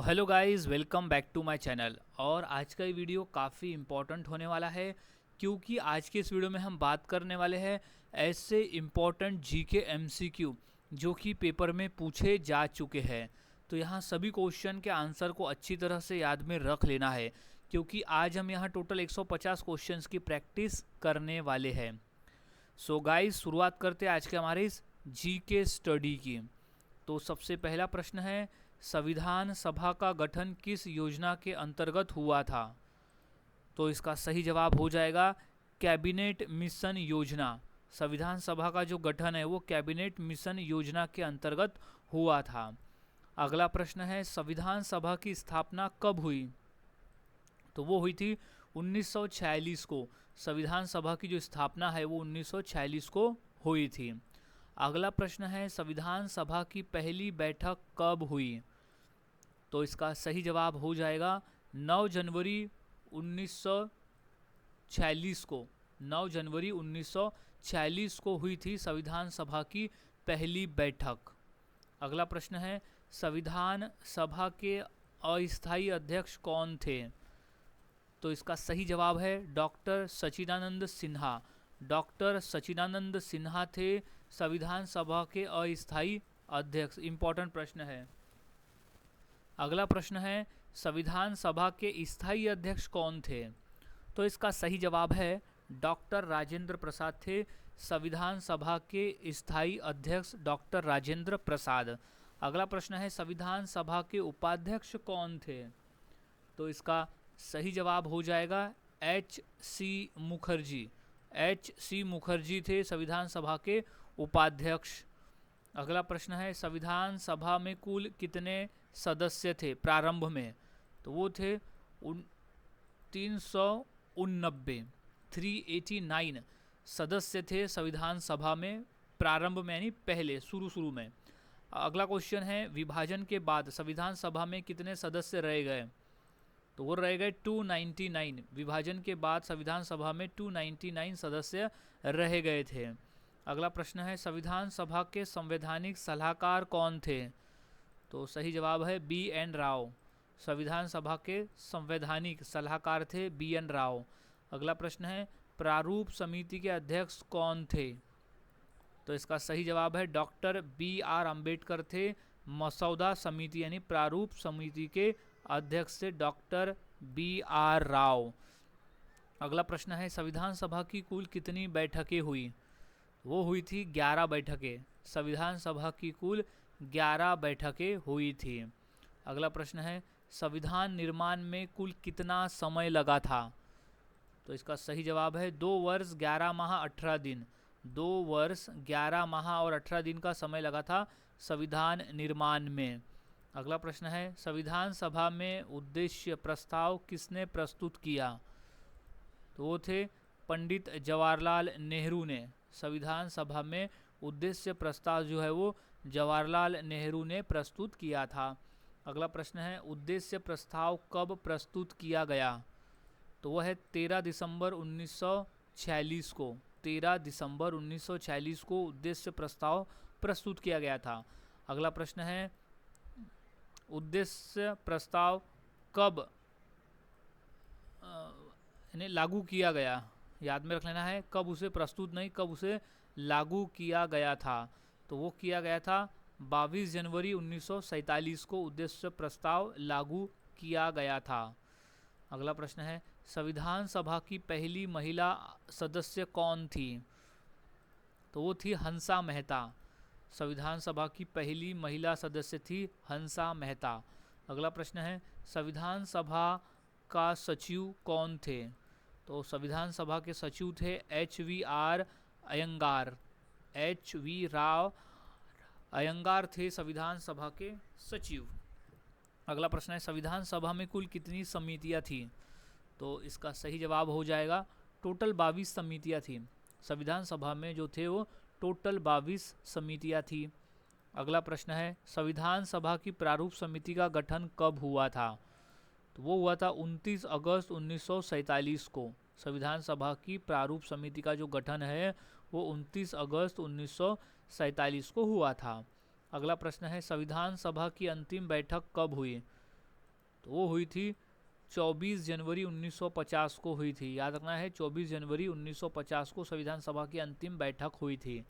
Hello guys, welcome back to my channel. और आज का ये वीडियो काफ़ी इम्पोर्टेंट होने वाला है क्योंकि आज के इस वीडियो में हम बात करने वाले हैं ऐसे इम्पोर्टेंट जीके एमसीक्यू जो कि पेपर में पूछे जा चुके हैं। तो यहाँ सभी क्वेश्चन के आंसर को अच्छी तरह से याद में रख लेना है क्योंकि आज हम यहाँ टोटल 150 क्वेश्चंस की प्रैक्टिस करने वाले हैं। सो गाइस, शुरुआत करते हैं आज के हमारे इस जीके स्टडी की। तो सबसे पहला प्रश्न है, संविधान सभा का गठन किस योजना के अंतर्गत हुआ था? तो इसका सही जवाब हो जाएगा कैबिनेट मिशन योजना। संविधान सभा का जो गठन है वो कैबिनेट मिशन योजना के अंतर्गत हुआ था। अगला प्रश्न है, संविधान सभा की स्थापना कब हुई? तो वो हुई थी 1946 को। संविधान सभा की जो स्थापना है वो 1946 को हुई थी। अगला प्रश्न है, संविधान सभा की पहली बैठक कब हुई? तो इसका सही जवाब हो जाएगा 9 जनवरी 1946 को। 9 जनवरी 1946 को हुई थी संविधान सभा की पहली बैठक। अगला प्रश्न है, संविधान सभा के अस्थायी अध्यक्ष कौन थे? तो इसका सही जवाब है डॉक्टर सच्चिदानंद सिन्हा। डॉक्टर सच्चिदानंद सिन्हा थे संविधान सभा के अस्थायी अध्यक्ष। इंपॉर्टेंट प्रश्न है। अगला प्रश्न है, संविधान सभा के स्थायी अध्यक्ष कौन थे? तो इसका सही जवाब है डॉक्टर राजेंद्र प्रसाद थे संविधान सभा के स्थायी अध्यक्ष, डॉक्टर राजेंद्र प्रसाद। अगला प्रश्न है, संविधान सभा के उपाध्यक्ष कौन थे? तो इसका सही जवाब हो जाएगा H.C. मुखर्जी। H.C. मुखर्जी थे संविधान सभा के उपाध्यक्ष। अगला प्रश्न है, संविधान सभा में कुल कितने सदस्य थे प्रारंभ में? तो वो थे 389 सदस्य थे संविधान सभा में प्रारंभ में, यानी पहले शुरू में। अगला क्वेश्चन है, विभाजन के बाद संविधान सभा में कितने सदस्य रह गए? तो वो रह गए 299। विभाजन के बाद संविधान सभा में 299 सदस्य रह गए थे। अगला प्रश्न है, संविधान सभा के संवैधानिक सलाहकार कौन थे? तो सही जवाब है B.N. राव। संविधान सभा के संवैधानिक सलाहकार थे B.N. राव। अगला प्रश्न है, प्रारूप समिति के अध्यक्ष कौन थे? तो इसका सही जवाब है डॉक्टर B.R. अम्बेडकर थे मसौदा समिति यानी प्रारूप समिति के अध्यक्ष थे डॉक्टर B.R. राव। अगला प्रश्न है, संविधान सभा की कुल कितनी बैठकें हुई? वो हुई थी 11 बैठकें। संविधान सभा की कुल 11 बैठकें हुई थी। अगला प्रश्न है, संविधान निर्माण में कुल कितना समय लगा था? तो इसका सही जवाब है 2 वर्ष 11 माह 18 दिन। 2 वर्ष 11 माह और 18 दिन का समय लगा था संविधान निर्माण में। अगला प्रश्न है, संविधान सभा में उद्देश्य प्रस्ताव किसने प्रस्तुत किया? तो वो थे पंडित जवाहरलाल नेहरू ने। संविधान सभा में उद्देश्य प्रस्ताव जो है वो जवाहरलाल नेहरू ने प्रस्तुत किया था। अगला प्रश्न है, उद्देश्य प्रस्ताव कब प्रस्तुत किया गया? तो वह है 13 दिसंबर 1946 को। 13 दिसंबर 1946 को उद्देश्य प्रस्ताव प्रस्तुत किया गया था। अगला प्रश्न है, उद्देश्य प्रस्ताव कब लागू किया गया? याद में रख लेना है, कब उसे प्रस्तुत नहीं, कब उसे लागू किया गया था। तो वो किया गया था 22 जनवरी 1947 को उद्देश्य प्रस्ताव लागू किया गया था। अगला प्रश्न है, संविधान सभा की पहली महिला सदस्य कौन थी? तो वो थी हंसा मेहता। संविधान सभा की पहली महिला सदस्य थी हंसा मेहता। अगला प्रश्न है, संविधान सभा का सचिव कौन थे? तो संविधान सभा के सचिव थे H.V.R. अयंगार। H.V. राव अयंगार थे संविधान सभा के सचिव। अगला प्रश्न है, संविधान सभा में कुल कितनी समितियां थी? तो इसका सही जवाब हो जाएगा टोटल 22 समितियां थी। संविधान सभा में जो थे वो टोटल 22 समितियां थी। अगला प्रश्न है, संविधान सभा की प्रारूप समिति का गठन कब हुआ था? तो वो हुआ था 29 अगस्त 1947 को। संविधान सभा की प्रारूप समिति का जो गठन है वो 29 अगस्त 1947 को हुआ था। अगला प्रश्न है, संविधान सभा की अंतिम बैठक कब हुई? तो वो हुई थी 24 जनवरी 1950 को हुई थी। याद रखना है, 24 जनवरी 1950 को संविधान सभा की अंतिम बैठक हुई थी।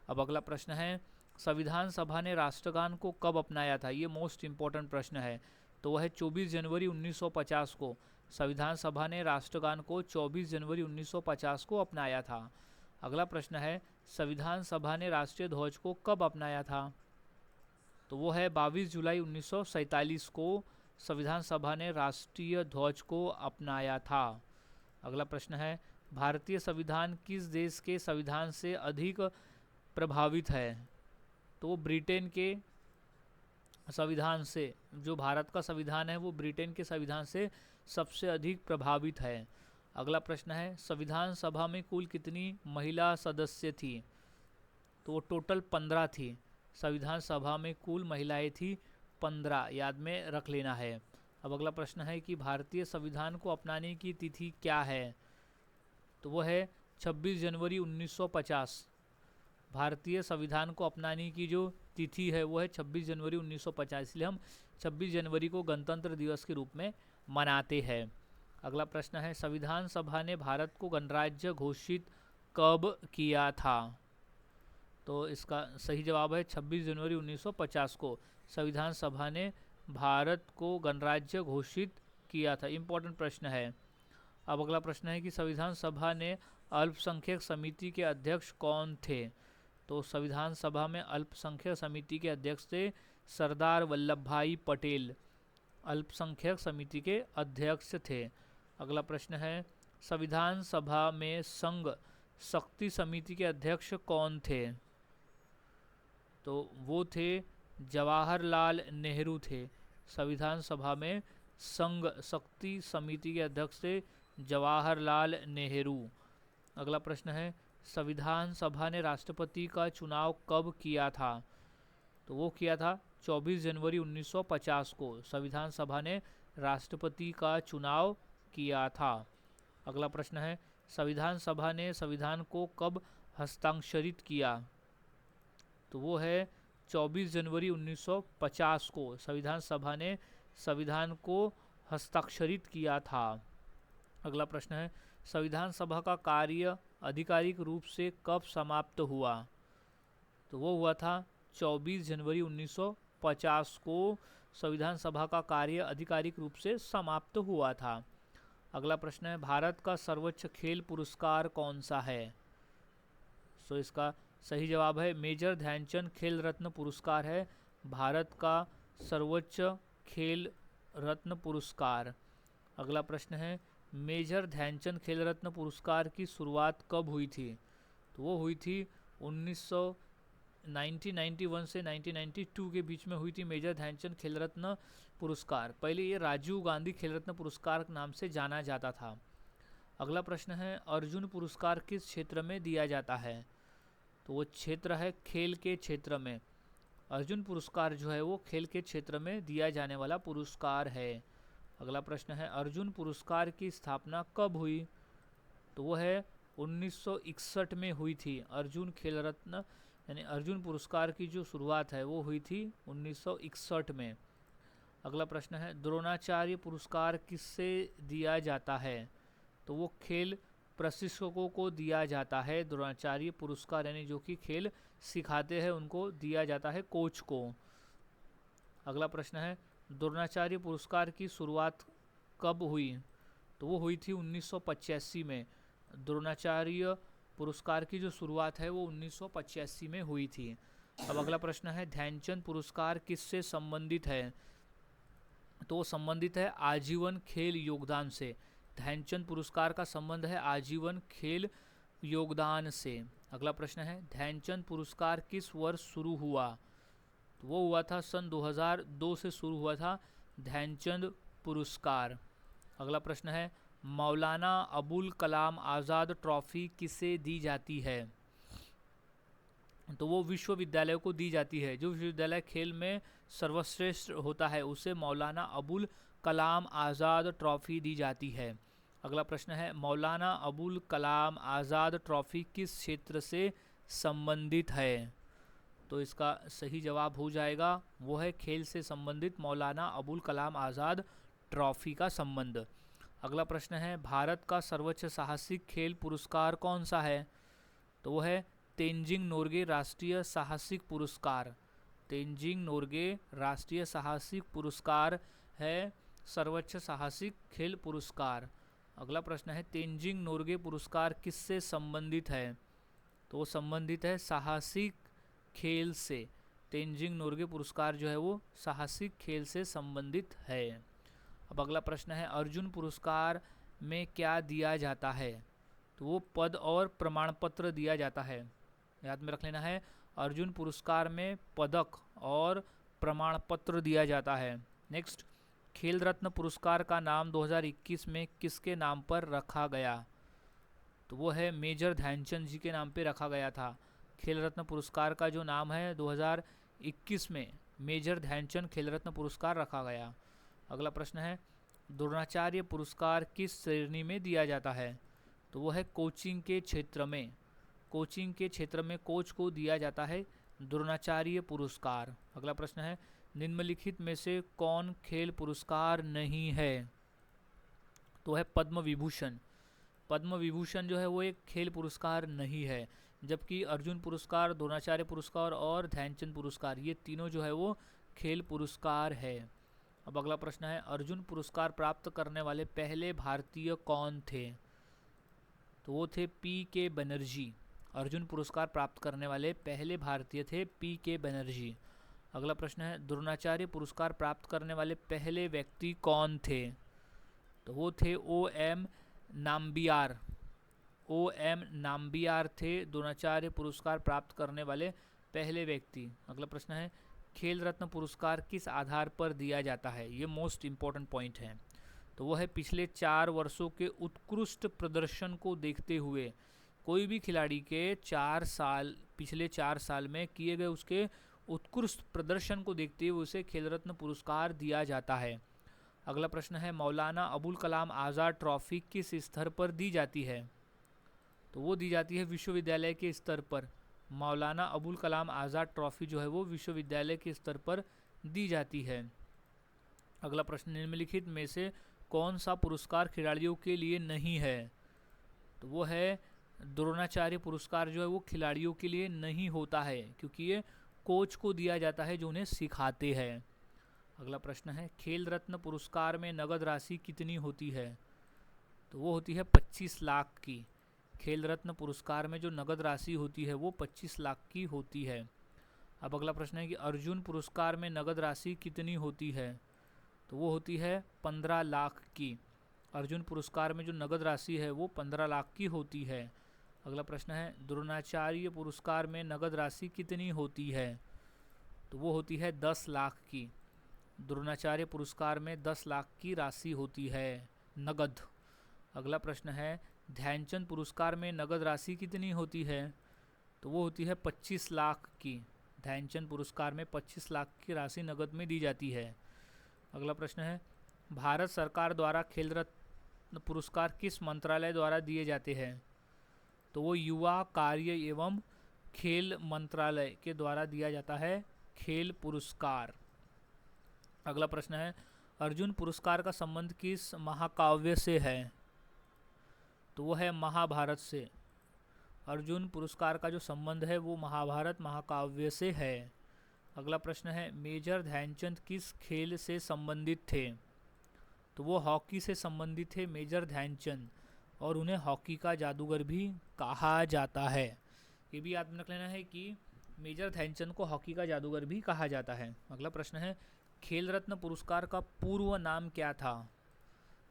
अब अगला प्रश्न है, संविधान सभा ने राष्ट्रगान को कब अपनाया था? ये मोस्ट इंपॉर्टेंट प्रश्न है। तो वह है 24 जनवरी 1950 को। संविधान सभा ने राष्ट्रगान को 24 जनवरी 1950 को अपनाया था। अगला प्रश्न है, संविधान सभा ने राष्ट्रीय ध्वज को कब अपनाया था? तो वो है 22 जुलाई 1947 को संविधान सभा ने राष्ट्रीय ध्वज को अपनाया था। अगला प्रश्न है, भारतीय संविधान किस देश के संविधान से अधिक प्रभावित है? तो वो ब्रिटेन के संविधान से, जो भारत का संविधान है वो ब्रिटेन के संविधान से सबसे अधिक प्रभावित है। अगला प्रश्न है, संविधान सभा में कुल कितनी महिला सदस्य थी? तो वो टोटल 15 थी। संविधान सभा में कुल महिलाएं थी 15, याद में रख लेना है। अब अगला प्रश्न है कि भारतीय संविधान को अपनाने की तिथि क्या है? तो वो है 26 जनवरी 1950। भारतीय संविधान को अपनाने की जो तिथि है वो है 26 जनवरी 1950, इसलिए हम 26 जनवरी को गणतंत्र दिवस के रूप में मनाते हैं। अगला प्रश्न है, संविधान सभा ने भारत को गणराज्य घोषित कब किया था? तो इसका सही जवाब है 26 जनवरी 1950 को संविधान सभा ने भारत को गणराज्य घोषित किया था। इम्पोर्टेंट प्रश्न है। अब अगला प्रश्न है कि संविधान सभा ने अल्पसंख्यक समिति के अध्यक्ष कौन थे? तो संविधान सभा में अल्पसंख्यक समिति के अध्यक्ष थे सरदार वल्लभ भाई पटेल, अल्पसंख्यक समिति के अध्यक्ष थे। अगला प्रश्न है, संविधान सभा में संघ शक्ति समिति के अध्यक्ष कौन थे? तो वो थे जवाहरलाल नेहरू थे। संविधान सभा में संघ शक्ति समिति के अध्यक्ष थे जवाहरलाल नेहरू। अगला प्रश्न है, संविधान सभा ने राष्ट्रपति का चुनाव कब किया था? तो वो किया था 24 जनवरी 1950 को संविधान सभा ने राष्ट्रपति का चुनाव किया था। अगला प्रश्न है, संविधान सभा ने संविधान को कब हस्ताक्षरित किया? तो वो है 24 जनवरी 1950 को संविधान सभा ने संविधान को हस्ताक्षरित किया था। अगला प्रश्न है, संविधान सभा का कार्य आधिकारिक रूप से कब समाप्त हुआ? तो वो हुआ था 24 जनवरी 1950 को संविधान सभा का कार्य आधिकारिक रूप से समाप्त हुआ था। अगला प्रश्न है, भारत का सर्वोच्च खेल पुरस्कार कौन सा है? तो इसका सही जवाब है मेजर ध्यानचंद खेल रत्न पुरस्कार है भारत का सर्वोच्च खेल रत्न पुरस्कार। अगला प्रश्न है, मेजर ध्यानचंद खेल रत्न पुरस्कार की शुरुआत कब हुई थी? तो वो हुई थी 1991 से 1992 के बीच में हुई थी मेजर ध्यानचंद खेल रत्न पुरस्कार। पहले ये राजीव गांधी खेल रत्न पुरस्कार के नाम से जाना जाता था। अगला प्रश्न है, अर्जुन पुरस्कार किस क्षेत्र में दिया जाता है? तो वो क्षेत्र है खेल के क्षेत्र में। अर्जुन पुरस्कार जो है वो खेल के क्षेत्र में दिया जाने वाला पुरस्कार है। अगला प्रश्न है, अर्जुन पुरस्कार की स्थापना कब हुई? तो वो है 1961 में हुई थी। अर्जुन खेल रत्न यानी अर्जुन पुरस्कार की जो शुरुआत है वो हुई थी 1961 में। अगला प्रश्न है, द्रोणाचार्य पुरस्कार किससे दिया जाता है? तो वो खेल प्रशिक्षकों को दिया जाता है। द्रोणाचार्य पुरस्कार यानी जो कि खेल सिखाते हैं उनको दिया जाता है, कोच को। अगला प्रश्न है, द्रोणाचार्य पुरस्कार की शुरुआत कब हुई? तो वो हुई थी 1985 में। द्रोणाचार्य पुरस्कार की जो शुरुआत है वो 1985 में हुई थी। अब अगला प्रश्न है, ध्यानचंद पुरस्कार किससे संबंधित है? तो वो संबंधित है आजीवन खेल योगदान से। ध्यानचंद पुरस्कार का संबंध है आजीवन खेल योगदान से। अगला प्रश्न है, ध्यानचंद पुरस्कार किस वर्ष शुरू हुआ? तो वो हुआ था सन 2002 से शुरू हुआ था ध्यानचंद पुरस्कार। अगला प्रश्न है, मौलाना अबुल कलाम आज़ाद ट्रॉफी किसे दी जाती है? तो वो विश्वविद्यालय को दी जाती है। जो विश्वविद्यालय खेल में सर्वश्रेष्ठ होता है उसे मौलाना अबुल कलाम आज़ाद ट्रॉफी दी जाती है। अगला प्रश्न है, मौलाना अबुल कलाम आज़ाद ट्रॉफी किस क्षेत्र से संबंधित है? तो इसका सही जवाब हो जाएगा वो है खेल से संबंधित मौलाना अबुल कलाम आज़ाद ट्रॉफी का संबंध। अगला प्रश्न है, भारत का सर्वोच्च साहसिक खेल पुरस्कार कौन सा है? तो वो है तेंजिंग नोर्गे राष्ट्रीय साहसिक पुरस्कार। तेंजिंग नोर्गे राष्ट्रीय साहसिक पुरस्कार है सर्वोच्च साहसिक खेल पुरस्कार। अगला प्रश्न है, तेंजिंग नोर्गे पुरस्कार किससे संबंधित है? तो वो संबंधित है साहसिक खेल से। तेंजिंग नोर्गे पुरस्कार जो है वो साहसिक खेल से संबंधित है। अब अगला प्रश्न है, अर्जुन पुरस्कार में क्या दिया जाता है? तो वो पद और प्रमाण पत्र दिया जाता है। याद में रख लेना है, अर्जुन पुरस्कार में पदक और प्रमाण पत्र दिया जाता है। नेक्स्ट, खेल रत्न पुरस्कार का नाम 2021 में किसके नाम पर रखा गया? तो वो है मेजर ध्यानचंद जी के नाम पे रखा गया था। खेल रत्न पुरस्कार का जो नाम है 2021 में मेजर ध्यानचंद खेल रत्न पुरस्कार रखा गया। अगला प्रश्न है, द्रोणाचार्य पुरस्कार किस श्रेणी में दिया जाता है? तो वो है कोचिंग के क्षेत्र में। कोचिंग के क्षेत्र में कोच को दिया जाता है द्रोणाचार्य पुरस्कार। अगला प्रश्न है, निम्नलिखित में से कौन खेल पुरस्कार नहीं है? तो है पद्म विभूषण। पद्म विभूषण जो है वो एक खेल पुरस्कार नहीं है, जबकि अर्जुन पुरस्कार, द्रोणाचार्य पुरस्कार और ध्यानचंद पुरस्कार ये तीनों जो है वो खेल पुरस्कार है। अब अगला प्रश्न है, अर्जुन पुरस्कार प्राप्त करने वाले पहले भारतीय कौन थे? तो वो थे पी.के. बनर्जी। अर्जुन पुरस्कार प्राप्त करने वाले पहले भारतीय थे पी.के. बनर्जी। अगला प्रश्न है, द्रोणाचार्य पुरस्कार प्राप्त करने वाले पहले व्यक्ति कौन थे? तो वो थे ओ.एम. नाम्बियार। ओ.एम. नाम्बियार थे द्रोणाचार्य पुरस्कार प्राप्त करने वाले पहले व्यक्ति। अगला प्रश्न है, खेल रत्न पुरस्कार किस आधार पर दिया जाता है? ये मोस्ट इम्पॉर्टेंट पॉइंट है। तो वो है पिछले 4 वर्षों के उत्कृष्ट प्रदर्शन को देखते हुए। कोई भी खिलाड़ी के पिछले 4 साल में किए गए उसके उत्कृष्ट प्रदर्शन को देखते हुए उसे खेल रत्न पुरस्कार दिया जाता है। अगला प्रश्न है, मौलाना अबुल कलाम आज़ाद ट्रॉफी किस स्तर पर दी जाती है? तो वो दी जाती है विश्वविद्यालय के स्तर पर। मौलाना अबुल कलाम आज़ाद ट्रॉफी जो है वो विश्वविद्यालय के स्तर पर दी जाती है। अगला प्रश्न, निम्नलिखित में से कौन सा पुरस्कार खिलाड़ियों के लिए नहीं है? तो वो है द्रोणाचार्य पुरस्कार जो है वो खिलाड़ियों के लिए नहीं होता है, क्योंकि ये कोच को दिया जाता है जो उन्हें सिखाते हैं। अगला प्रश्न है, खेल रत्न पुरस्कार में नगद राशि कितनी होती है? तो वो होती है 25 लाख की। खेल रत्न पुरस्कार में जो नगद राशि होती है वो 25 लाख की होती है। अब अगला प्रश्न है कि अर्जुन पुरस्कार में नगद राशि कितनी होती है? तो वो होती है 15 लाख की। अर्जुन पुरस्कार में जो नगद राशि है वो 15 लाख की होती है। अगला प्रश्न है, द्रोणाचार्य पुरस्कार में नगद राशि कितनी होती है? तो वो होती है 10 लाख की। द्रोणाचार्य पुरस्कार में 10 लाख की राशि होती है नगद। अगला प्रश्न है, ध्यानचंद पुरस्कार में नगद राशि कितनी होती है? तो वो होती है 25 लाख की। ध्यानचंद पुरस्कार में 25 लाख की राशि नगद में दी जाती है। अगला प्रश्न है, भारत सरकार द्वारा खेल रत्न पुरस्कार किस मंत्रालय द्वारा दिए जाते हैं? तो वो युवा कार्य एवं खेल मंत्रालय के द्वारा दिया जाता है खेल पुरस्कार। अगला प्रश्न है, अर्जुन पुरस्कार का संबंध किस महाकाव्य से है? तो वो है महाभारत से। अर्जुन पुरस्कार का जो संबंध है वो महाभारत महाकाव्य से है। अगला प्रश्न है, मेजर ध्यानचंद किस खेल से संबंधित थे? तो वो हॉकी से संबंधित थे मेजर ध्यानचंद, और उन्हें हॉकी का जादूगर भी कहा जाता है। ये भी याद में रख लेना है कि मेजर ध्यानचंद को हॉकी का जादूगर भी कहा जाता है। अगला प्रश्न है, खेल रत्न पुरस्कार का पूर्व नाम क्या था?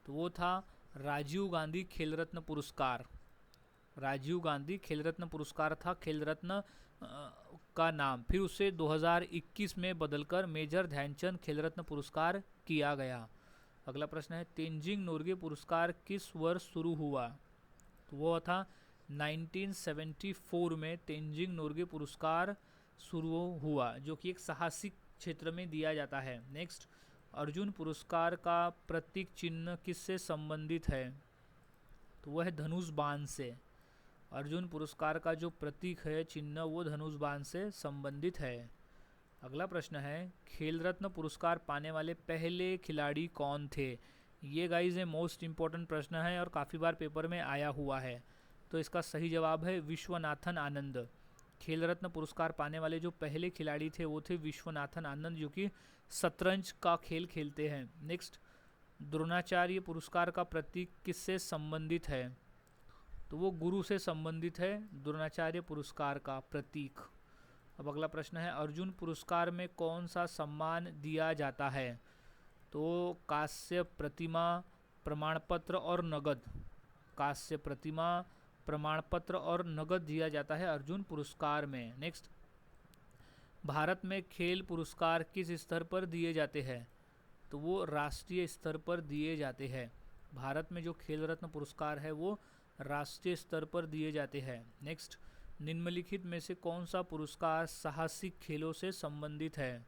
तो वो था राजीव गांधी खेल रत्न पुरस्कार। राजीव गांधी खेल रत्न पुरस्कार था खेल रत्न का नाम, फिर उसे 2021 में बदलकर मेजर ध्यानचंद खेल रत्न पुरस्कार किया गया। अगला प्रश्न है, तेंजिंग नोर्गे पुरस्कार किस वर्ष शुरू हुआ? तो वो था 1974 में तेंजिंग नोर्गे पुरस्कार शुरू हुआ, जो कि एक साहसिक क्षेत्र में दिया जाता है। नेक्स्ट, अर्जुन पुरस्कार का प्रतीक चिन्ह किससे संबंधित है? तो वह है धनुष बाण से। अर्जुन पुरस्कार का जो प्रतीक है चिन्ह वो धनुष बाण से संबंधित है। अगला प्रश्न है, खेल रत्न पुरस्कार पाने वाले पहले खिलाड़ी कौन थे? ये गाइज है मोस्ट इम्पोर्टेंट प्रश्न है और काफ़ी बार पेपर में आया हुआ है। तो इसका सही जवाब है विश्वनाथन आनंद। खेल रत्न पुरस्कार पाने वाले जो पहले खिलाड़ी थे वो थे विश्वनाथन आनंद, जो कि शतरंज का खेल खेलते हैं। नेक्स्ट, द्रोणाचार्य पुरस्कार का प्रतीक किससे संबंधित है? तो वो गुरु से संबंधित है द्रोणाचार्य पुरस्कार का प्रतीक। अब अगला प्रश्न है, अर्जुन पुरस्कार में कौन सा सम्मान दिया जाता है? तो कांस्य प्रतिमा, प्रमाण पत्र और नगद। कांस्य प्रतिमा, प्रमाण पत्र और नगद दिया जाता है अर्जुन पुरस्कार में। नेक्स्ट, भारत में खेल पुरस्कार किस स्तर पर दिए जाते हैं? तो वो राष्ट्रीय स्तर पर दिए जाते हैं। भारत में जो खेल रत्न पुरस्कार है वो राष्ट्रीय स्तर पर दिए जाते हैं। नेक्स्ट, निम्नलिखित में से कौन सा पुरस्कार साहसिक खेलों से संबंधित है?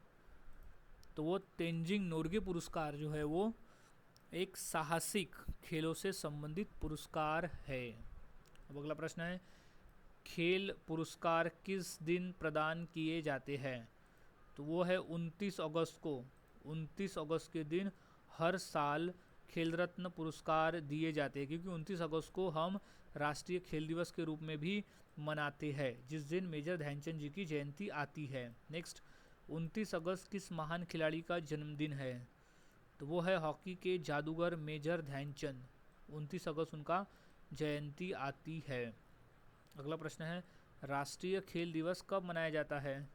तो वो तेंजिंग नोर्गे पुरस्कार जो है वो एक साहसिक खेलों से संबंधित पुरस्कार है। अब अगला प्रश्न है, खेल पुरस्कार किस दिन प्रदान किए जाते हैं? तो वो है 29 अगस्त को। 29 अगस्त के दिन हर साल खेल रत्न पुरस्कार दिए जाते हैं, क्योंकि 29 अगस्त को हम राष्ट्रीय खेल दिवस के रूप में भी मनाते हैं, जिस दिन मेजर ध्यानचंद जी की जयंती आती है। नेक्स्ट, 29 अगस्त किस महान खिलाड़ी का जन्मदिन है? तो वो है हॉकी के जादूगर मेजर ध्यानचंद। 29 अगस्त उनका जयंती आती है। अगला प्रश्न है, राष्ट्रीय खेल दिवस कब मनाया जाता है?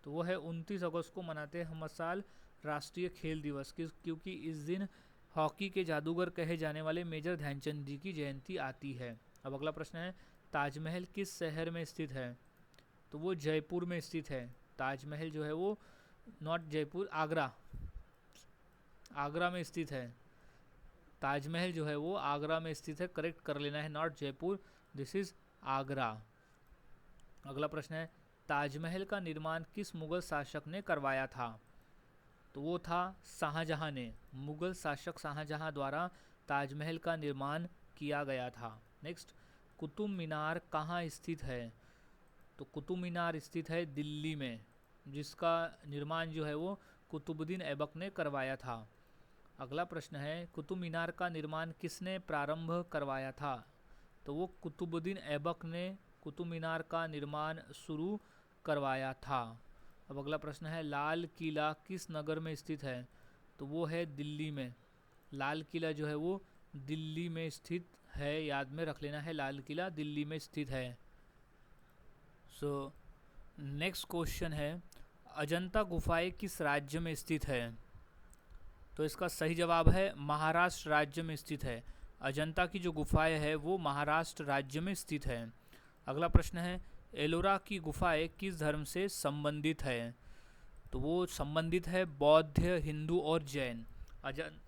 तो वो है 29 अगस्त को मनाते हैं हम हर साल राष्ट्रीय खेल दिवस, क्योंकि इस दिन हॉकी के जादूगर कहे जाने वाले मेजर ध्यानचंद जी की जयंती आती है। अब अगला प्रश्न है, ताजमहल किस शहर में स्थित है? तो वो जयपुर में स्थित है। ताजमहल जो है वो नॉट जयपुर, आगरा में स्थित है। ताजमहल जो है वो आगरा में स्थित है, करेक्ट कर लेना है, not Jaipur, this is Agra. अगला प्रश्न है, ताजमहल का निर्माण किस मुगल शासक ने करवाया था? तो वो था शाहजहां ने। मुगल शासक शाहजहां द्वारा ताजमहल का निर्माण किया गया था। नेक्स्ट, कुतुब मीनार कहाँ स्थित है? तो कुतुब मीनार स्थित है दिल्ली में, जिसका निर्माण जो है वो कुतुबुद्दीन ऐबक ने करवाया था। अगला प्रश्न है, कुतुब मीनार का निर्माण किसने प्रारंभ करवाया था? तो वो कुतुबुद्दीन ऐबक ने कुतुब मीनार का निर्माण शुरू करवाया था। अब अगला प्रश्न है, लाल किला किस नगर में स्थित है? तो वो है दिल्ली में। लाल किला जो है वो दिल्ली में स्थित है, याद में रख लेना है, लाल किला दिल्ली में स्थित है। सो नेक्स्ट क्वेश्चन है, अजंता गुफाएं किस राज्य में स्थित है? तो इसका सही जवाब है महाराष्ट्र राज्य में स्थित है। अजंता की जो गुफाएं है वो महाराष्ट्र राज्य में स्थित है। अगला प्रश्न है, एलोरा की गुफाएं किस धर्म से संबंधित है? तो वो संबंधित है बौद्ध, हिंदू और जैन।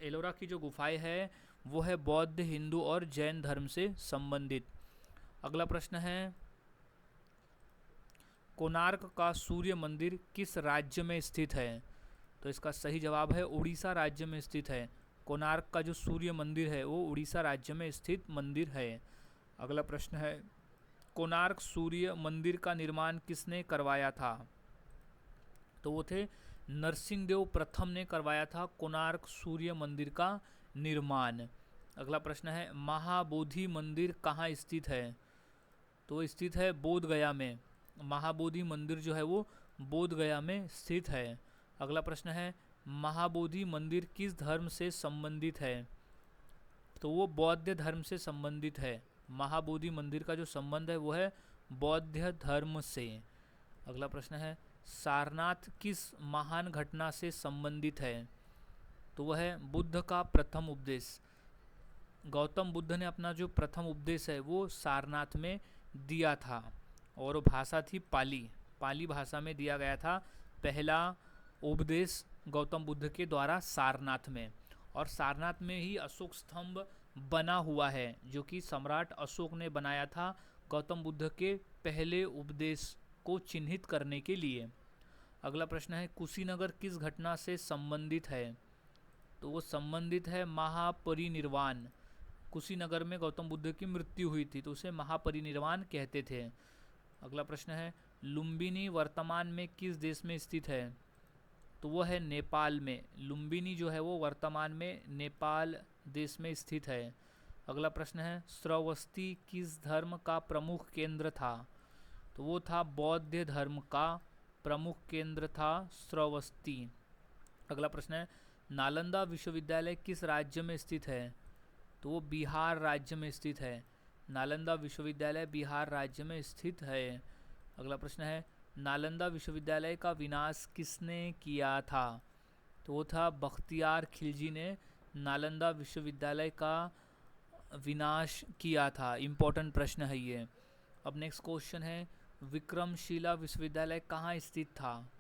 एलोरा की जो गुफाएं है वो है बौद्ध, हिंदू और जैन धर्म से संबंधित। अगला प्रश्न है, कोणार्क का सूर्य मंदिर किस राज्य में स्थित है? तो इसका सही जवाब है उड़ीसा राज्य में स्थित है। कोणार्क का जो सूर्य मंदिर है वो उड़ीसा राज्य में स्थित मंदिर है। अगला प्रश्न है, कोणार्क सूर्य मंदिर का निर्माण किसने करवाया था? तो वो थे नरसिंहदेव प्रथम ने करवाया था कोणार्क सूर्य मंदिर का निर्माण। अगला प्रश्न है, महाबोधि मंदिर कहाँ स्थित है? तो स्थित है बोध गया में। महाबोधि मंदिर जो है वो बोध गया में स्थित है। अगला प्रश्न है, महाबोधि मंदिर किस धर्म से संबंधित है? तो वो बौद्ध धर्म से संबंधित है। महाबोधि मंदिर का जो संबंध है वो है बौद्ध धर्म से। अगला प्रश्न है, सारनाथ किस महान घटना से संबंधित है? तो वह है बुद्ध का प्रथम उपदेश। गौतम बुद्ध ने अपना जो प्रथम उपदेश है वो सारनाथ में दिया था, और भाषा थी पाली। पाली भाषा में दिया गया था पहला उपदेश गौतम बुद्ध के द्वारा सारनाथ में। और सारनाथ में ही अशोक स्तंभ बना हुआ है, जो कि सम्राट अशोक ने बनाया था गौतम बुद्ध के पहले उपदेश को चिन्हित करने के लिए। अगला प्रश्न है, कुशीनगर किस घटना से संबंधित है? तो वो संबंधित है महापरिनिर्वाण। कुशीनगर में गौतम बुद्ध की मृत्यु हुई थी तो उसे महापरिनिर्वाण कहते थे। अगला प्रश्न है, लुम्बिनी वर्तमान में किस देश में स्थित है? तो वो है नेपाल में। लुम्बिनी जो है वो वर्तमान में नेपाल देश में स्थित है। अगला प्रश्न है, श्रावस्ती किस धर्म का प्रमुख केंद्र था? तो वो था बौद्ध धर्म का प्रमुख केंद्र था श्रावस्ती। अगला प्रश्न है, नालंदा विश्वविद्यालय किस राज्य में स्थित है? तो वो बिहार राज्य में स्थित है। नालंदा विश्वविद्यालय बिहार राज्य में स्थित है। अगला प्रश्न है, नालंदा विश्वविद्यालय का विनाश किसने किया था? तो वो था बख्तियार खिलजी ने नालंदा विश्वविद्यालय का विनाश किया था। इम्पोर्टेंट प्रश्न है ये। अब नेक्स्ट क्वेश्चन है, विक्रमशिला विश्वविद्यालय कहाँ स्थित था?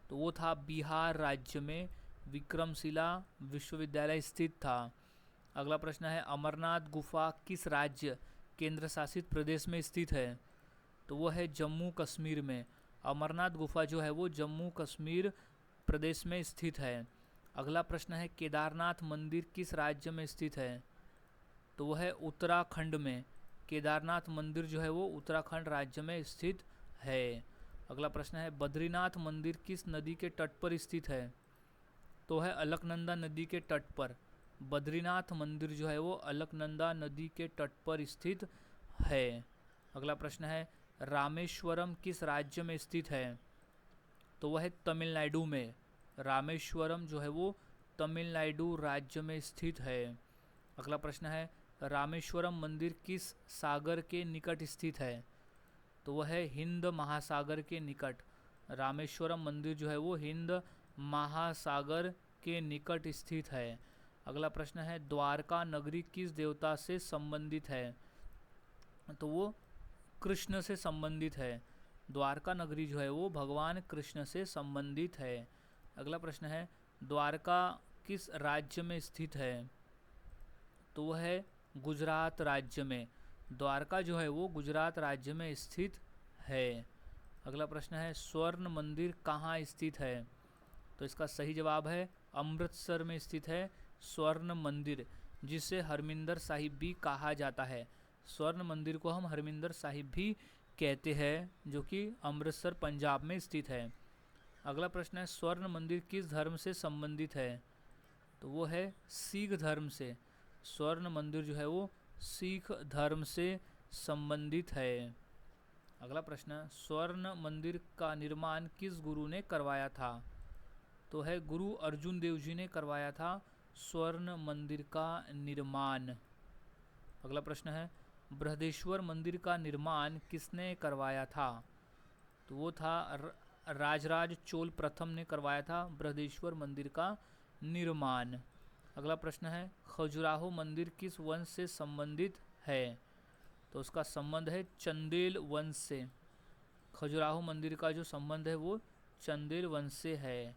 तो वो था बिहार राज्य में विक्रमशिला विश्वविद्यालय स्थित था। अगला प्रश्न है, अमरनाथ गुफा किस राज्य केंद्र शासित प्रदेश में स्थित है? तो वो है जम्मू कश्मीर में। अमरनाथ गुफा जो है वो जम्मू कश्मीर प्रदेश में स्थित है। अगला प्रश्न है, केदारनाथ मंदिर किस राज्य में स्थित है? तो वो है उत्तराखंड में। केदारनाथ मंदिर जो है वो उत्तराखंड राज्य में स्थित है। अगला प्रश्न है, बद्रीनाथ मंदिर किस नदी के तट पर स्थित है? तो है अलकनंदा नदी के तट पर। बद्रीनाथ मंदिर जो है वो अलकनंदा नदी के तट पर स्थित है। अगला प्रश्न है, रामेश्वरम किस राज्य में स्थित है? तो वह है तमिलनाडु में। रामेश्वरम जो है वो तमिलनाडु राज्य में स्थित है। अगला प्रश्न है, रामेश्वरम मंदिर किस सागर के निकट स्थित है? तो वह है हिंद महासागर के निकट। रामेश्वरम मंदिर जो है वो हिंद महासागर के निकट स्थित है। अगला प्रश्न है, द्वारका नगरी किस देवता से संबंधित है? तो वो कृष्ण से संबंधित है। द्वारका नगरी जो है वो भगवान कृष्ण से संबंधित है। अगला प्रश्न है, द्वारका किस राज्य में स्थित है? तो वह है गुजरात राज्य में। द्वारका जो है वो गुजरात राज्य में स्थित है। अगला प्रश्न है, स्वर्ण मंदिर कहाँ स्थित है? तो इसका सही जवाब है अमृतसर में स्थित है स्वर्ण मंदिर, जिसे हरमिंदर साहिब भी कहा जाता है। स्वर्ण मंदिर को हम हरमिंदर साहिब भी कहते हैं, जो कि अमृतसर पंजाब में स्थित है। अगला प्रश्न है, स्वर्ण मंदिर किस धर्म से संबंधित है? तो वो है सिख धर्म से। स्वर्ण मंदिर जो है वो सिख धर्म से संबंधित है। अगला प्रश्न, स्वर्ण मंदिर का निर्माण किस गुरु ने करवाया था? तो है गुरु अर्जुन देव जी ने करवाया था स्वर्ण मंदिर का निर्माण। अगला प्रश्न है, बृहदेश्वर मंदिर का निर्माण किसने करवाया था? तो वो था राजराज चोल प्रथम ने करवाया था बृहदेश्वर मंदिर का निर्माण। अगला प्रश्न है, खजुराहो मंदिर किस वंश से संबंधित है? तो उसका संबंध है चंदेल वंश से। खजुराहो मंदिर का जो संबंध है वो चंदेल वंश से है।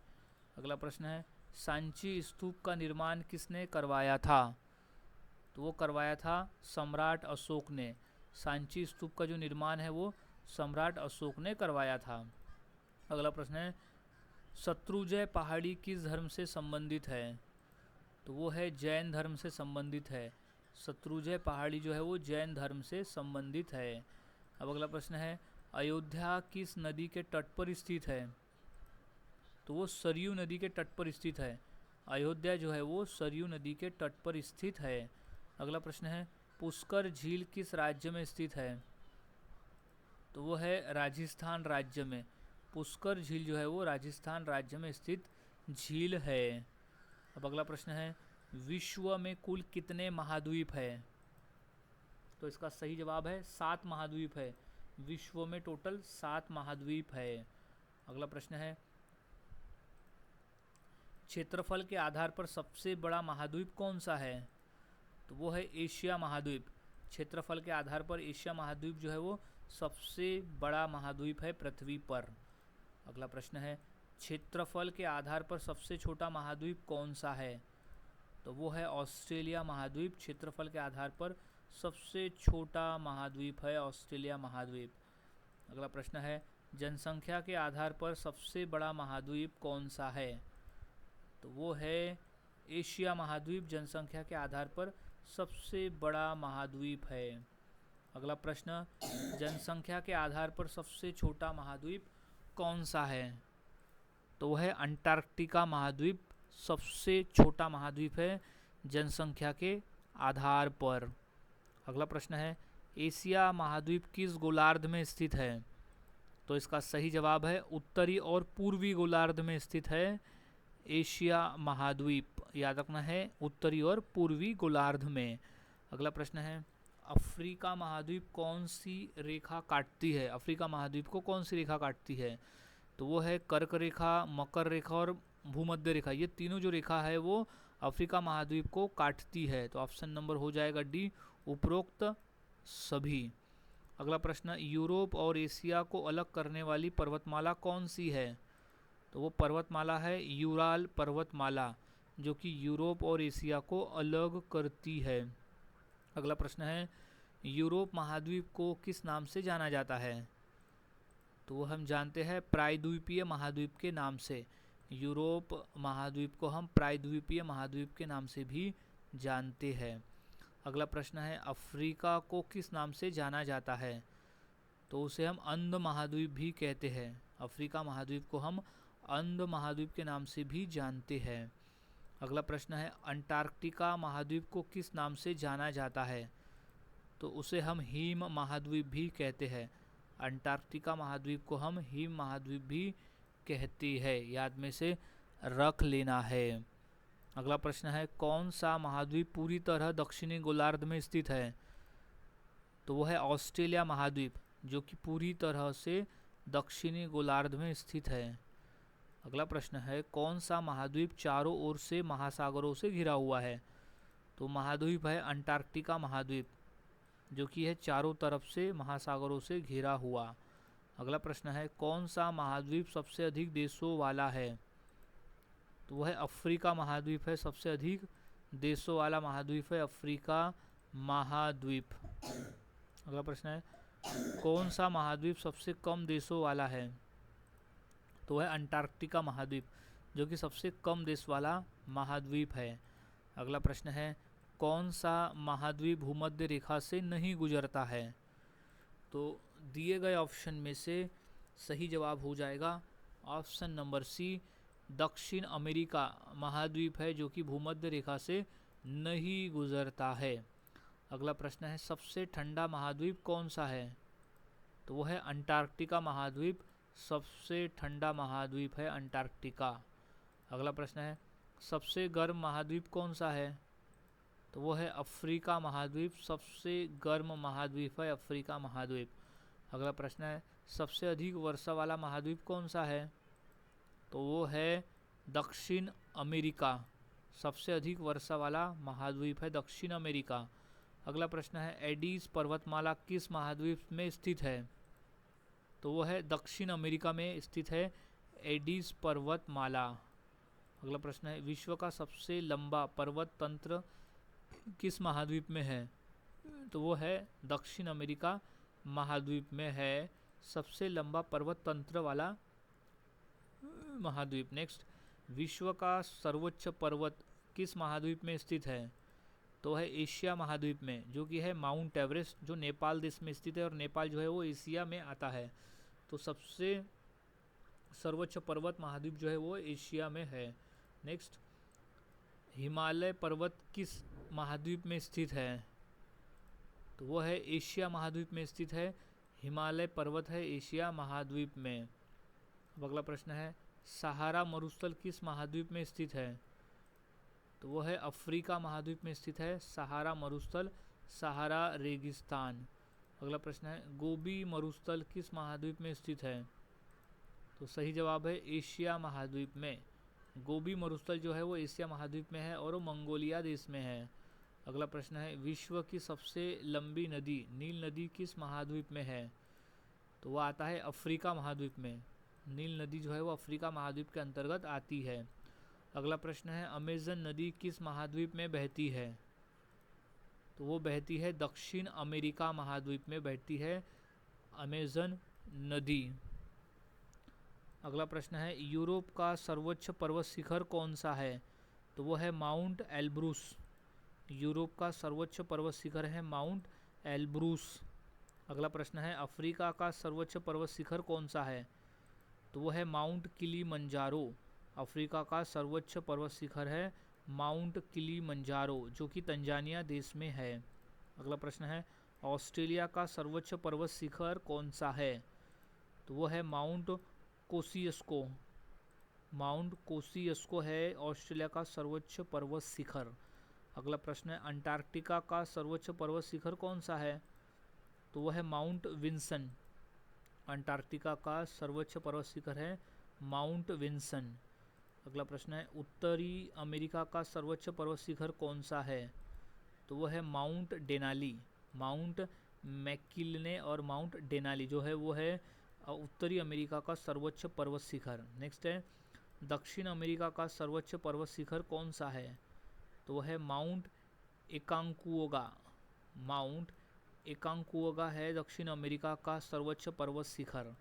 अगला प्रश्न है, सांची स्तूप का निर्माण किसने करवाया था? तो वो करवाया था सम्राट अशोक ने। सांची स्तूप का जो निर्माण है वो सम्राट अशोक ने करवाया था। अगला प्रश्न है, शत्रुंजय पहाड़ी किस धर्म से संबंधित है? तो वो है जैन धर्म से संबंधित है। शत्रुंजय पहाड़ी जो है वो जैन धर्म से संबंधित है। अब अगला प्रश्न है, अयोध्या किस नदी के तट पर स्थित है? तो वो सरयू नदी के तट पर स्थित है। अयोध्या जो है वो सरयू नदी के तट पर स्थित है। अगला प्रश्न है, पुष्कर झील किस राज्य में स्थित है? तो वो है राजस्थान राज्य में। पुष्कर झील जो है वो राजस्थान राज्य में स्थित झील है। अब अगला प्रश्न है, विश्व में कुल कितने महाद्वीप है? तो इसका सही जवाब है 7 महाद्वीप है। विश्व में टोटल 7 महाद्वीप है। अगला प्रश्न है, क्षेत्रफल के आधार पर सबसे बड़ा महाद्वीप कौन सा है? तो वो है एशिया महाद्वीप। क्षेत्रफल के आधार पर एशिया महाद्वीप जो है वो सबसे बड़ा महाद्वीप है पृथ्वी पर। अगला प्रश्न है, क्षेत्रफल के आधार पर सबसे छोटा महाद्वीप कौन सा है? तो वो है ऑस्ट्रेलिया महाद्वीप। क्षेत्रफल के आधार पर सबसे छोटा महाद्वीप है ऑस्ट्रेलिया महाद्वीप। अगला प्रश्न है, जनसंख्या के आधार पर सबसे बड़ा महाद्वीप कौन सा है? तो वो है एशिया महाद्वीप जनसंख्या के आधार पर सबसे बड़ा महाद्वीप है। अगला प्रश्न, जनसंख्या के आधार पर सबसे छोटा महाद्वीप कौन सा है? तो वह है अंटार्कटिका महाद्वीप सबसे छोटा महाद्वीप है जनसंख्या के आधार पर। अगला प्रश्न है, एशिया महाद्वीप किस गोलार्ध में स्थित है? तो इसका सही जवाब है उत्तरी और पूर्वी गोलार्ध में स्थित है एशिया महाद्वीप। याद रखना है, उत्तरी और पूर्वी गोलार्ध में। अगला प्रश्न है, अफ्रीका महाद्वीप कौन सी रेखा काटती है? अफ्रीका महाद्वीप को कौन सी रेखा काटती है? तो वो है कर्क रेखा, मकर रेखा और भूमध्य रेखा। ये तीनों जो रेखा है वो अफ्रीका महाद्वीप को काटती है। तो ऑप्शन नंबर हो जाएगा डी, उपरोक्त सभी। अगला प्रश्न, यूरोप और एशिया को अलग करने वाली पर्वतमाला कौन सी है? तो वो पर्वतमाला है यूराल पर्वतमाला, जो कि यूरोप और एशिया को अलग करती है। अगला प्रश्न है, यूरोप महाद्वीप को किस नाम से जाना जाता है? तो वो हम जानते हैं प्रायद्वीपीय महाद्वीप के नाम से। यूरोप महाद्वीप को हम प्रायद्वीपीय महाद्वीप के नाम से भी जानते हैं। अगला प्रश्न है, अफ्रीका को किस नाम से जाना जाता है? तो उसे हम अंध महाद्वीप भी कहते हैं। अफ्रीका महाद्वीप को हम अंध महाद्वीप के नाम से भी जानते हैं। अगला प्रश्न है, अंटार्कटिका महाद्वीप को किस नाम से जाना जाता है? तो उसे हम हिम महाद्वीप भी कहते हैं। अंटार्कटिका महाद्वीप को हम हिम महाद्वीप भी कहते हैं, याद में से रख लेना है। अगला प्रश्न है, कौन सा महाद्वीप पूरी तरह दक्षिणी गोलार्ध में स्थित है? तो वो है ऑस्ट्रेलिया महाद्वीप, जो कि पूरी तरह से दक्षिणी गोलार्ध में स्थित है। अगला प्रश्न है, कौन सा महाद्वीप चारों ओर से महासागरों से घिरा हुआ है? तो महाद्वीप है अंटार्कटिका महाद्वीप, जो कि है चारों तरफ से महासागरों से घिरा हुआ। अगला प्रश्न है, कौन सा महाद्वीप सबसे अधिक देशों वाला है? तो वह अफ्रीका महाद्वीप है, सबसे अधिक देशों वाला महाद्वीप है अफ्रीका महाद्वीप। अगला प्रश्न है, कौन सा महाद्वीप सबसे कम देशों वाला है? तो वह अंटार्कटिका महाद्वीप, जो कि सबसे कम देश वाला महाद्वीप है। अगला प्रश्न है, कौन सा महाद्वीप भूमध्य रेखा से नहीं गुजरता है? तो दिए गए ऑप्शन में से सही जवाब हो जाएगा ऑप्शन नंबर सी, दक्षिण अमेरिका महाद्वीप है, जो कि भूमध्य रेखा से नहीं गुजरता है। अगला प्रश्न है, सबसे ठंडा महाद्वीप कौन सा है? तो वो है अंटार्कटिका महाद्वीप, सबसे ठंडा महाद्वीप है अंटार्कटिका। अगला प्रश्न है, सबसे गर्म महाद्वीप कौन सा है? तो वो है अफ्रीका महाद्वीप, सबसे गर्म महाद्वीप है अफ्रीका महाद्वीप। अगला प्रश्न है, सबसे अधिक वर्षा वाला महाद्वीप कौन सा है? तो वो है दक्षिण अमेरिका, सबसे अधिक वर्षा वाला महाद्वीप है दक्षिण अमेरिका। अगला प्रश्न है, एडीज पर्वतमाला किस महाद्वीप में स्थित है? तो वो है दक्षिण अमेरिका में स्थित है एडीज पर्वतमाला। अगला प्रश्न है, विश्व का सबसे लंबा पर्वत तंत्र किस महाद्वीप में है? तो वो है दक्षिण अमेरिका महाद्वीप में है सबसे लंबा पर्वत तंत्र वाला महाद्वीप। नेक्स्ट, विश्व का सर्वोच्च पर्वत किस महाद्वीप में स्थित है? तो है एशिया महाद्वीप में, जो कि है माउंट एवरेस्ट, जो नेपाल देश में स्थित है, और नेपाल जो है वो एशिया में आता है। तो सबसे सर्वोच्च पर्वत महाद्वीप जो है वो एशिया में है। नेक्स्ट, हिमालय पर्वत किस महाद्वीप में स्थित है? तो वो है एशिया महाद्वीप में स्थित है, हिमालय पर्वत है एशिया महाद्वीप में। अब अगला प्रश्न है, सहारा मरुस्थल किस महाद्वीप में स्थित है? तो वो है अफ्रीका महाद्वीप में स्थित है सहारा मरुस्थल, सहारा रेगिस्तान। अगला प्रश्न है, गोबी मरुस्थल किस महाद्वीप में स्थित है? तो सही जवाब है एशिया महाद्वीप में। गोबी मरुस्थल जो है वो एशिया महाद्वीप में है और वो मंगोलिया देश में है। अगला प्रश्न है, विश्व की सबसे लंबी नदी नील नदी किस महाद्वीप में है? तो वो आता है अफ्रीका महाद्वीप में। नील नदी जो है वो अफ्रीका महाद्वीप के अंतर्गत आती है। अगला प्रश्न है, अमेजन नदी किस महाद्वीप में बहती है? तो वो बहती है दक्षिण अमेरिका महाद्वीप में बहती है अमेजन नदी। अगला प्रश्न है, यूरोप का सर्वोच्च पर्वत शिखर कौन सा है? तो वो है माउंट एल्ब्रूस। यूरोप का सर्वोच्च पर्वत शिखर है माउंट एल्ब्रूस। अगला प्रश्न है अफ्रीका का सर्वोच्च पर्वत शिखर कौन सा है? तो वो है माउंट किलीमंजारो। अफ्रीका का सर्वोच्च पर्वत शिखर है माउंट किलीमंजारो, जो कि तंजानिया देश में है। अगला प्रश्न है ऑस्ट्रेलिया का सर्वोच्च पर्वत शिखर कौन सा है? तो वो है माउंट कोसियस्को। माउंट कोसियस्को है ऑस्ट्रेलिया का सर्वोच्च पर्वत शिखर। अगला प्रश्न है अंटार्कटिका का सर्वोच्च पर्वत शिखर कौन सा है? तो वह है माउंट विंसन। अंटार्कटिका का सर्वोच्च पर्वत शिखर है माउंट विंसन। अगला प्रश्न है उत्तरी अमेरिका का सर्वोच्च पर्वत शिखर कौन सा है? तो वह है माउंट डेनाली। माउंट मैकिलने और माउंट डेनाली जो है वो है उत्तरी अमेरिका का सर्वोच्च पर्वत शिखर। नेक्स्ट है दक्षिण अमेरिका का सर्वोच्च पर्वत शिखर कौन सा है? तो वह है माउंट एकांकुओगा। माउंट एकांकुओगा है दक्षिण अमेरिका का सर्वोच्च पर्वत शिखर।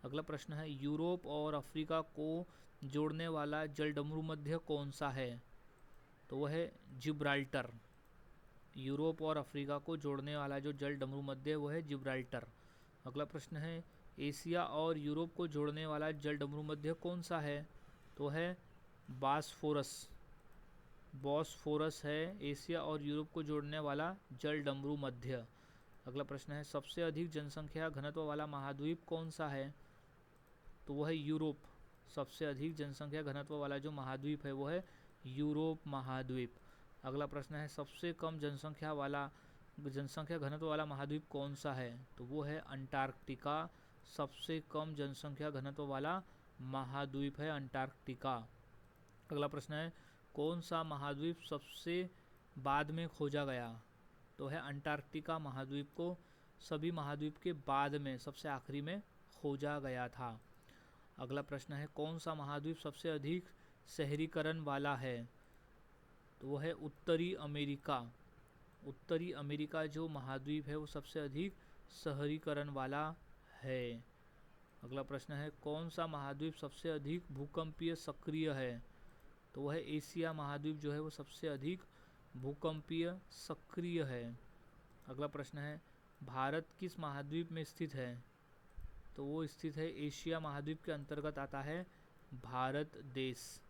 अगला प्रश्न है यूरोप और अफ्रीका को जोड़ने वाला जलडमरू मध्य कौन सा है? तो वह है जिब्राल्टर। यूरोप और अफ्रीका को जोड़ने वाला जो जलडमरू मध्य है वो है जिब्राल्टर। अगला प्रश्न है एशिया और यूरोप को जोड़ने वाला जलडमरू मध्य कौन सा है? तो है बॉस्फोरस। बॉस्फोरस है एशिया और यूरोप को जोड़ने वाला जलडमरू मध्य। अगला प्रश्न है सबसे अधिक जनसंख्या घनत्व वाला महाद्वीप कौन सा है? तो वह है यूरोप। सबसे अधिक जनसंख्या घनत्व वाला जो महाद्वीप है वो है यूरोप महाद्वीप। अगला प्रश्न है सबसे कम जनसंख्या घनत्व वाला महाद्वीप कौन सा है? तो वो है अंटार्कटिका। सबसे कम जनसंख्या घनत्व वाला महाद्वीप है अंटार्कटिका। अगला प्रश्न है कौन सा महाद्वीप सबसे बाद में खोजा गया? तो है अंटार्कटिका महाद्वीप को सभी महाद्वीप के बाद में सबसे आखिरी में खोजा गया था। अगला प्रश्न है कौन सा महाद्वीप सबसे अधिक शहरीकरण वाला है? तो वो है उत्तरी अमेरिका। उत्तरी अमेरिका जो महाद्वीप है वो सबसे अधिक शहरीकरण वाला है। अगला प्रश्न है कौन सा महाद्वीप सबसे अधिक भूकंपीय सक्रिय है? तो वह है एशिया महाद्वीप जो है वो सबसे अधिक भूकंपीय सक्रिय है। अगला प्रश्न है भारत किस महाद्वीप में स्थित है? तो वो स्थित है एशिया महाद्वीप के अंतर्गत आता है भारत देश।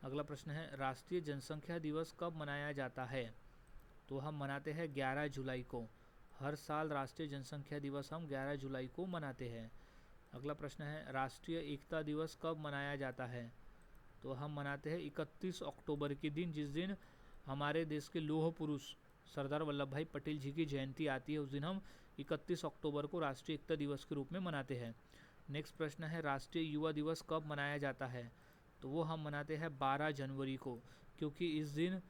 अगला प्रश्न है राष्ट्रीय जनसंख्या दिवस कब मनाया जाता है? तो हम मनाते हैं 11 जुलाई को। हर साल राष्ट्रीय जनसंख्या दिवस हम 11 जुलाई को मनाते हैं। अगला प्रश्न है राष्ट्रीय एकता दिवस कब मनाया जाता है? तो हम मनाते हैं 31 अक्टूबर के दिन, जिस दिन हमारे देश के लौह पुरुष सरदार वल्लभ भाई पटेल जी की जयंती आती है। उस दिन हम 31 अक्टूबर को राष्ट्रीय एकता दिवस के रूप में मनाते हैं। नेक्स्ट प्रश्न है राष्ट्रीय युवा दिवस कब मनाया जाता है? तो वो हम मनाते हैं 12 जनवरी को, क्योंकि इस दिन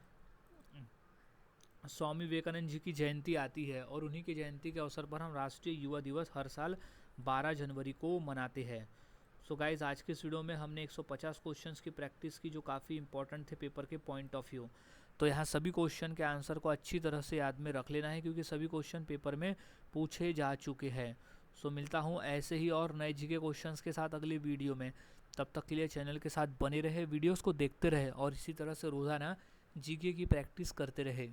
स्वामी विवेकानंद जी की जयंती आती है और उन्हीं की जयंती के अवसर पर हम राष्ट्रीय युवा दिवस हर साल 12 जनवरी को मनाते हैं। सो गाइज आज के इस वीडियो में हमने 150 क्वेश्चंस की प्रैक्टिस की जो काफ़ी इंपॉर्टेंट थे पेपर के पॉइंट ऑफ व्यू। तो यहाँ सभी क्वेश्चन के आंसर को अच्छी तरह से याद में रख लेना है, क्योंकि सभी क्वेश्चन पेपर में पूछे जा चुके हैं। सो मिलता हूँ ऐसे ही और नए जीके क्वेश्चंस के साथ अगली वीडियो में। तब तक के लिए चैनल के साथ बने रहे, वीडियोस को देखते रहे और इसी तरह से रोज़ाना जीके की प्रैक्टिस करते रहे।